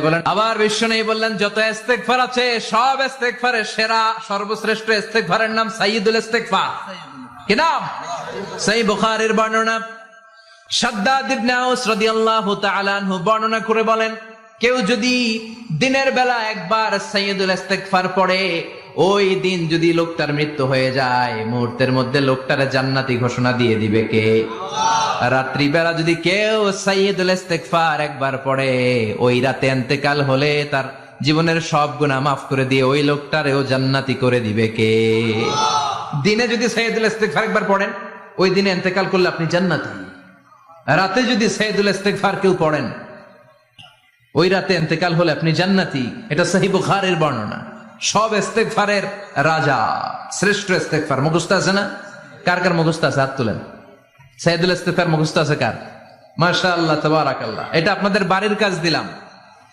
বলেন। আবার বিশ্বনবী বললেন, যত ইস্তেগফার আছে সব ইস্তেগফারের সেরা সর্বশ্রেষ্ঠ ইস্তেগফারের নাম সাইয়্যিদুল ইস্তেগফার। কি নাম? সহিহ বুখারীর বর্ণনা। শাদ্দাদ ইবনে আউস রাদিয়াল্লাহু তাআলা আনহু বর্ণনা করে বলেন, কেউ যদি দিনের বেলা একবার সাইয়্যিদুল ইস্তেগফার পড়ে, ওই দিন যদি লোকটার মৃত্যু হয়ে যায়, মুহূর্তের মধ্যে লোকটার জান্নাতি ঘোষণা দিয়ে দিবে কে? রাত্রি বেলা যদি কেউ সাইয়্যিদুল ইস্তেগফার একবার পড়ে, ওই রাতে ইন্তেকাল হলে তার জীবনের সব গুনাহ মাফ করে দিয়ে ওই লোকটারেও জান্নাতি করে দিবে কে? দিনে যদি সাইয়্যিদুল ইস্তেগফার একবার পড়েন, ওই দিনে ইন্তেকাল করলে আপনি জান্নাতি। রাতে যদি সাইয়্যিদুল ইস্তেগফার কেউ পড়েন, ওই রাতে ইন্তেকাল হলে আপনি জান্নাতি। এটা সহিহ বুখারীর বর্ণনা। সব ইস্তেগফারের রাজা, শ্রেষ্ঠ ইস্তেগফার। মুখস্থ আছে না? কার কার মুখস্থ আছে? হাত তুলেন। সাইয়্যিদুল ইস্তেগফার মুখস্থ আছে কার? মাশাআল্লাহ, তাবারাকাল্লাহ। এটা আপনাদের বাড়ির কাজ দিলাম।